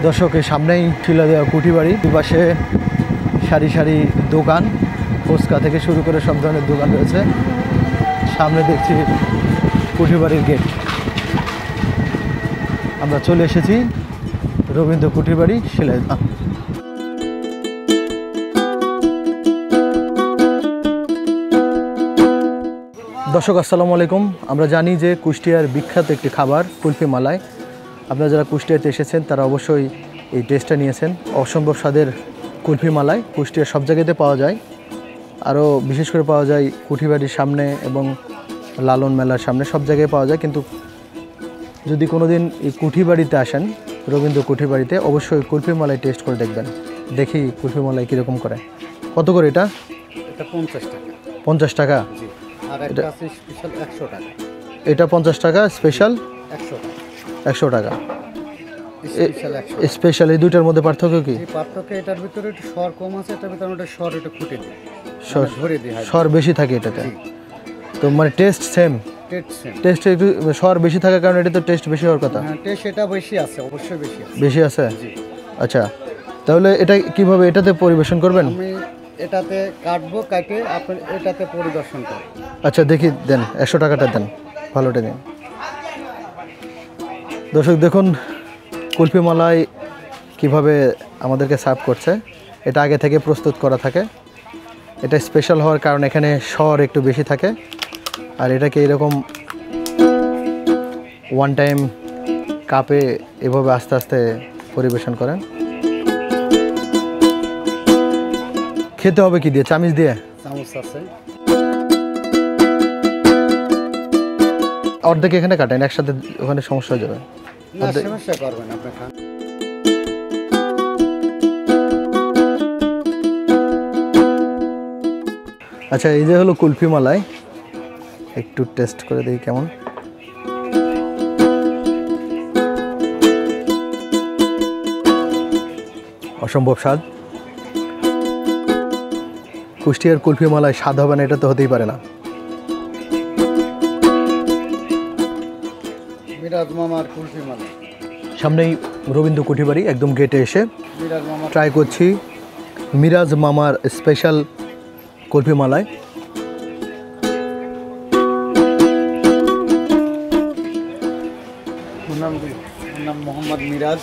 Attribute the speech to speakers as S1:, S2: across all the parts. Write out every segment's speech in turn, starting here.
S1: দর্শক এই সামনেই শিলাদহ কুঠিবাড়ি, দুপাশে সারি সারি দোকান, ফুচকা থেকে শুরু করে সব ধরনের দোকান রয়েছে। সামনে দেখছি কুঠিবাড়ির গেট। আমরা চলে এসেছি রবীন্দ্র কুঠিবাড়ি শিলাদহ। দর্শক আসসালামু আলাইকুম। আমরা জানি যে কুষ্টিয়ার বিখ্যাত একটি খাবার কুলফি মালাই। আপনারা যারা কুষ্টিয়াতে এসেছেন তারা অবশ্যই এই টেস্টটা নিয়েছেন। অসম্ভব স্বাদের কুলফি মালাই কুষ্টিয়ার সব জায়গাতে পাওয়া যায়, আরও বিশেষ করে পাওয়া যায় কুঠিবাড়ির সামনে এবং লালন মেলার সামনে, সব জায়গায় পাওয়া যায়। কিন্তু যদি কোনো দিন এই কুঠিবাড়িতে আসেন, রবীন্দ্র কুঠিবাড়িতে, অবশ্যই কুলফি মালাই টেস্ট করে দেখবেন। দেখি কুলফি মালাই কীরকম করে। কত করে এটা?
S2: এটা 50 টাকা।
S1: 50 টাকা?
S2: আর একটা আছে স্পেশাল 100 টাকা।
S1: এটা 50 টাকা, স্পেশাল
S2: 100 টাকা।
S1: 100 টাকা।
S2: স্পেশাল 100।
S1: স্পেশাল এই দুইটার মধ্যে পার্থক্য কি?
S2: এই পার্থক্য এটার ভিতরে একটু স্বর কম আছে, এটার ভিতরে ওটা স্বর একটু ফুটে দেয়,
S1: স্বর
S2: ধরে দেয়।
S1: স্বর বেশি থাকে এটাতে, তো মানে টেস্ট সেম? টেস্ট একটু স্বর বেশি থাকার কারণে এটা তো টেস্ট বেশি হওয়ার কথা।
S2: হ্যাঁ, টেস্ট এটা বেশি আছে, অবশ্যই বেশি আছে।
S1: বেশি আছে? আচ্ছা, তাহলে এটা কিভাবে এটাতে পরিবেশন করবেন?
S2: আমি এটাতে কাটবো, কাটে আপনি এটাতে পরিদর্শন করেন।
S1: আচ্ছা দেখি, দেন 100 টাকাটা দেন, ভালোটা দিন। দর্শক দেখুন কুলফি মালাই কিভাবে আমাদেরকে সার্ভ করছে। এটা আগে থেকে প্রস্তুত করা থাকে। এটা স্পেশাল হওয়ার কারণে এখানে স্বর একটু বেশি থাকে। আর এটাকে এরকম ওয়ান টাইম কাপে এভাবে আস্তে আস্তে পরিবেশন করেন। খেতে হবে কি দিয়ে? চামচ দিয়ে?
S2: চামচ আছে।
S1: অর্ধেক এখানে কাটেন, একসাথে ওখানে সমস্যা হয়ে যাবে।
S2: না, সমস্যা করবেন আপনি খান।
S1: আচ্ছা, এই যে হলো কুলফি মালাই, একটু টেস্ট করে দেখি কেমন। অসম্ভব স্বাদ। কুষ্টিয়ার কুলফি মালাই স্বাদ হবে না এটা তো হতেই পারে না।
S2: মিরাজ মামার কুলফি মালাই।
S1: সামনেই রবীন্দ্র কুঠিবাড়ি, একদম গেটে এসে
S2: মিরাজ মামা
S1: ট্রাই করছি মিরাজ মামার স্পেশাল কুলফি মালাই।
S2: নাম মোহাম্মদ মিরাজ,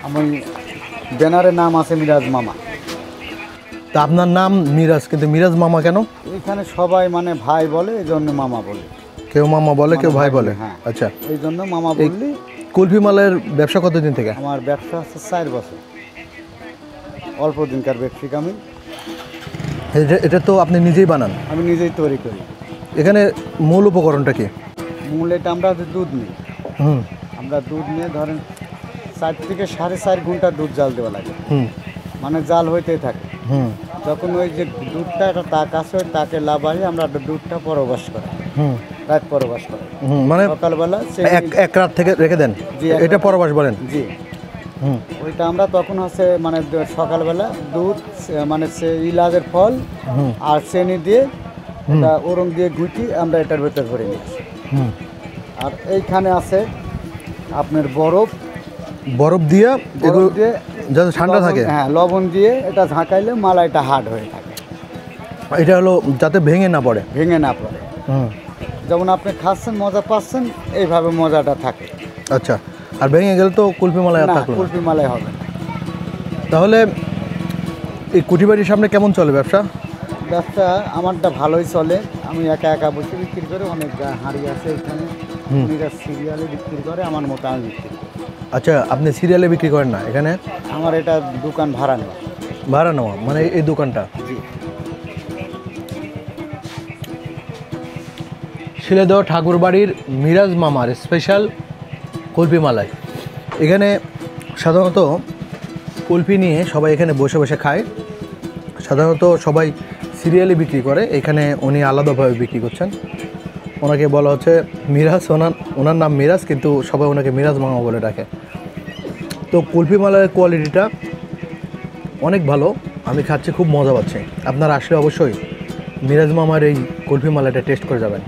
S2: আমি ব্যানারের নাম আছে মিরাজ মামা।
S1: তা আপনার নাম মিরাজ, কিন্তু মিরাজ মামা কেন?
S2: এখানে সবাই মানে ভাই বলে, এই জন্য মামা বলে।
S1: কেউ মামা বলে, কেউ ভাই বলে।
S2: হ্যাঁ,
S1: আচ্ছা,
S2: এই জন্য মামা বললি।
S1: কুলফি মালাইয়ের ব্যবসা কতদিন থেকে?
S2: আমার ব্যবসা হচ্ছে 4 বছর, অল্প দিনকার ব্যবসায়িক আমি।
S1: এটা তো আপনি নিজেই বানান?
S2: আমি নিজেই তৈরি করি।
S1: এখানে মূল উপকরণটা কি?
S2: মূল এটা আমরা দুধ নিই। আমরা দুধ নিয়ে ধরেন 4 থেকে 4.5 ঘন্টা দুধ জাল দেওয়া লাগে। মানে জাল হইতেই থাকে। যখন ওই যে দুধটা একটা তাক আছে, ওই তাকে লাভাই আমরা দুধটা পরবাস করি, রাত পরবাস করি। মানে সকালবেলা
S1: এক রাত থেকে রেখে দেন, এটা পরবাস বলেন?
S2: জি। ওইটা আমরা তখন হচ্ছে মানে সকালবেলা দুধ মানে সে ইলাচের ফল আর চিনি দিয়ে এটা ওরং দিয়ে গুটি আমরা এটার ভেতর ভরে নিই। আর এইখানে আছে আপনার বরফ দিয়ে যাতে ঠান্ডা থাকে। হ্যাঁ, লবণ দিয়ে এটা ঝাঁকাইলে মালাইটা হার্ড হয়ে থাকে।
S1: এটা হলো যাতে ভেঙে না পড়ে।
S2: যেমন আপনি খাচ্ছেন, মজা পাচ্ছেন, এইভাবে মজাটা থাকে।
S1: আচ্ছা, আর ভেঙে গেলে তো কুলফি মালাই থাকলো না।
S2: কুলফি মালাই হবে না।
S1: তাহলে এই কুঠিবাড়ির সামনে কেমন চলে ব্যবসা?
S2: ব্যবসা আমারটা ভালোই চলে। আমি একা বসে বিক্রি করে, অনেক হাঁড়ি আছে এখানে, উনিরা সিরিয়ালে বিক্রি করে, আমার মতো আমি বিক্রি করি।
S1: আচ্ছা, আপনি সিরিয়ালে বিক্রি করেন না এখানে?
S2: আমার এটা দোকান ভাড়া নেওয়া।
S1: ভাড়া নেওয়া মানে এই দোকানটা?
S2: জি।
S1: শিলাদহ ঠাকুরবাড়ির মিরাজ মামার স্পেশাল কুলফি মালাই। এখানে সাধারণত কুলফি নিয়ে সবাই এখানে বসে বসে খায়। সাধারণত সবাই সিরিয়ালে বিক্রি করে, এখানে উনি আলাদাভাবে বিক্রি করছেন। ওনাকে বলা হচ্ছে মিরাজ, ওনার নাম মিরাজ, কিন্তু সবাই ওনাকে মিরাজ মামা বলে ডাকে। তো কুলফি মালাইয়ের কোয়ালিটিটা অনেক ভালো, আমি খাচ্ছি, খুব মজা পাচ্ছি। আপনারা আসলে অবশ্যই মিরাজ মামার এই কুলফি মালাইটা টেস্ট করে যাবেন।